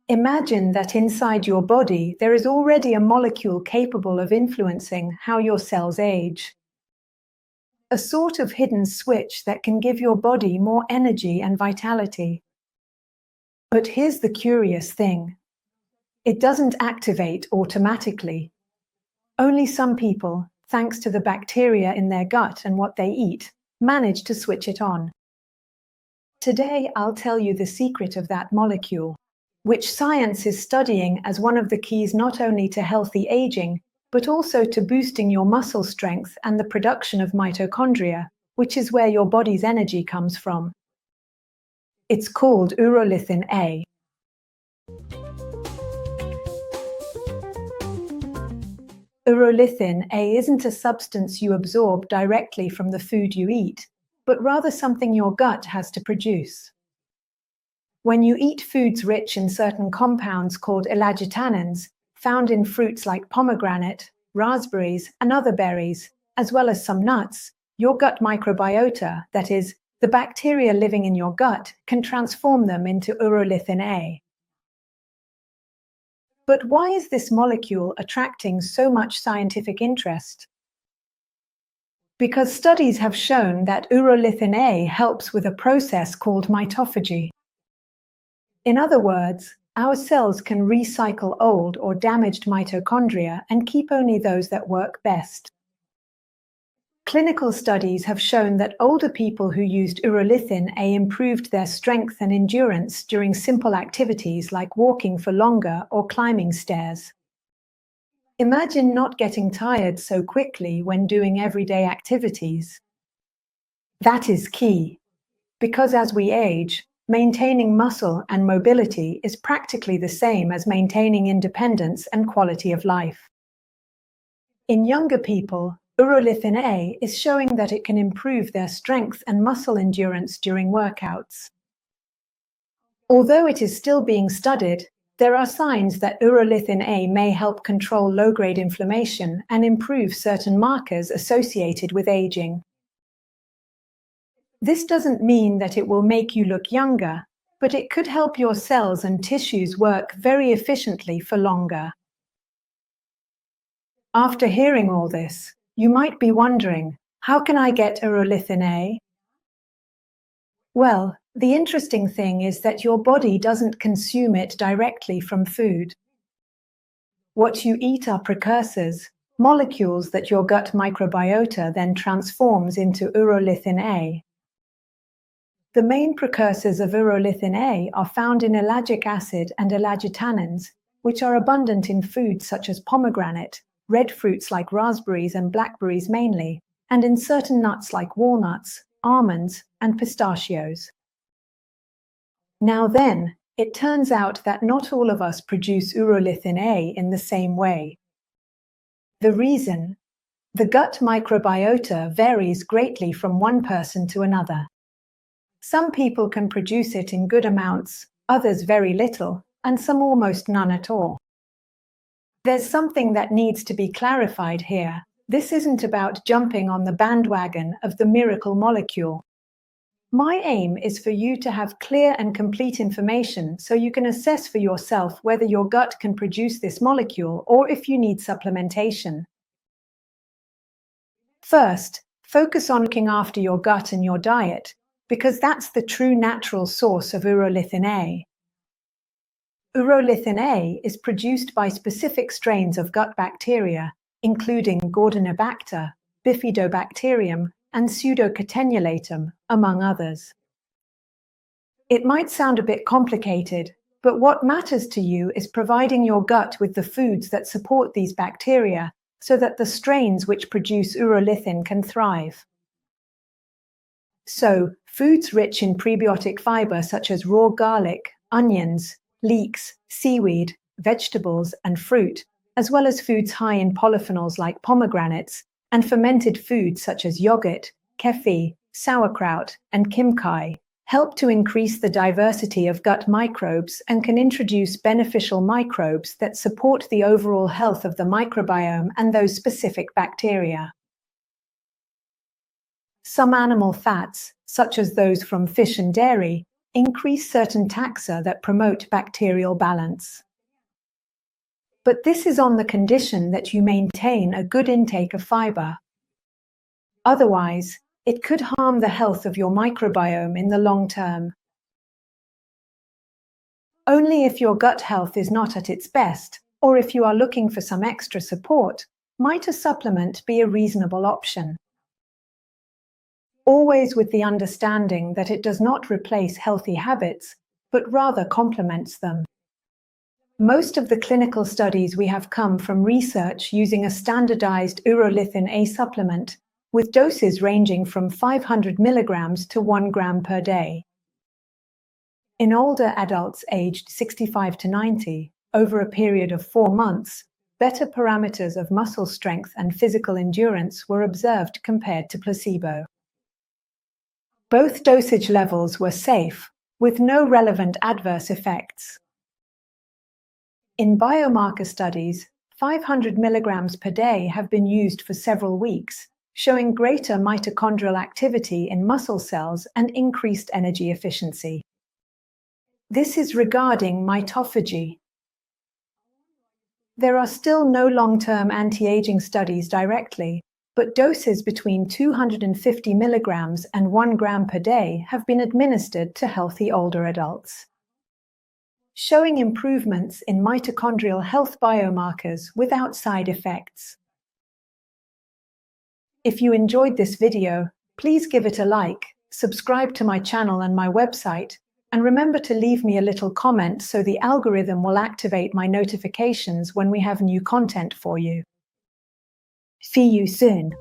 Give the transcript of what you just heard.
Imagine that inside your body there is already a molecule capable of influencing how your cells age. A sort of hidden switch that can give your body more energy and vitality. But here's the curious thing. It doesn't activate automatically. Only some people, thanks to the bacteria in their gut and what they eat, manage to switch it on. Today, I'll tell you the secret of that molecule, which science is studying as one of the keys not only to healthy aging, but also to boosting your muscle strength and the production of mitochondria, which is where your body's energy comes from. It's called urolithin A. Urolithin A isn't a substance you absorb directly from the food you eat, but rather something your gut has to produce. When you eat foods rich in certain compounds called elagitanins, found in fruits like pomegranate, raspberries, and other berries, as well as some nuts, your gut microbiota, that is, the bacteria living in your gut, can transform them into urolithin A. But why is this molecule attracting so much scientific interest? Because studies have shown that urolithin A helps with a process called mitophagy. In other words, our cells can recycle old or damaged mitochondria and keep only those that work best. Clinical studies have shown that older people who used urolithin A improved their strength and endurance during simple activities like walking for longer or climbing stairs. Imagine not getting tired so quickly when doing everyday activities. That is key, because as we age, maintaining muscle and mobility is practically the same as maintaining independence and quality of life. In younger people, urolithin A is showing that it can improve their strength and muscle endurance during workouts. Although it is still being studied, there are signs that urolithin A may help control low-grade inflammation and improve certain markers associated with aging. This doesn't mean that it will make you look younger, but it could help your cells and tissues work very efficiently for longer. After hearing all this, you might be wondering, how can I get urolithin A? Well, the interesting thing is that your body doesn't consume it directly from food. What you eat are precursors, molecules that your gut microbiota then transforms into urolithin A. The main precursors of urolithin A are found in ellagic acid and elagitanins, which are abundant in foods such as pomegranate, red fruits like raspberries and blackberries mainly, and in certain nuts like walnuts, almonds, and pistachios. Now then, it turns out that not all of us produce urolithin A in the same way. The reason? The gut microbiota varies greatly from one person to another. Some people can produce it in good amounts, others very little, and some almost none at all. There's something that needs to be clarified here. This isn't about jumping on the bandwagon of the miracle molecule. My aim is for you to have clear and complete information so you can assess for yourself whether your gut can produce this molecule or if you need supplementation. First, focus on looking after your gut and your diet, because that's the true natural source of urolithin A. Urolithin A is produced by specific strains of gut bacteria, including Gordonobacter, Bifidobacterium, and Pseudocatenulatum, among others. It might sound a bit complicated, but what matters to you is providing your gut with the foods that support these bacteria so that the strains which produce urolithin can thrive. So, foods rich in prebiotic fiber such as raw garlic, onions, leeks, seaweed, vegetables, and fruit, as well as foods high in polyphenols like pomegranates, and fermented foods such as yogurt, kefir, sauerkraut, and kimchi, help to increase the diversity of gut microbes and can introduce beneficial microbes that support the overall health of the microbiome and those specific bacteria. Some animal fats, such as those from fish and dairy, increase certain taxa that promote bacterial balance. But this is on the condition that you maintain a good intake of fiber. Otherwise, it could harm the health of your microbiome in the long term. Only if your gut health is not at its best, or if you are looking for some extra support, might a supplement be a reasonable option. Always with the understanding that it does not replace healthy habits, but rather complements them. Most of the clinical studies we have come from research using a standardized urolithin A supplement, with doses ranging from 500 milligrams to 1 gram per day. In older adults aged 65 to 90, over a period of 4 months, better parameters of muscle strength and physical endurance were observed compared to placebo. Both dosage levels were safe, with no relevant adverse effects. In biomarker studies, 500 milligrams per day have been used for several weeks, showing greater mitochondrial activity in muscle cells and increased energy efficiency. This is regarding mitophagy. There are still no long-term anti-aging studies directly, but doses between 250 milligrams and 1 gram per day have been administered to healthy older adults, showing improvements in mitochondrial health biomarkers without side effects. If you enjoyed this video, please give it a like, subscribe to my channel and my website, and remember to leave me a little comment so the algorithm will activate my notifications when we have new content for you. See you soon.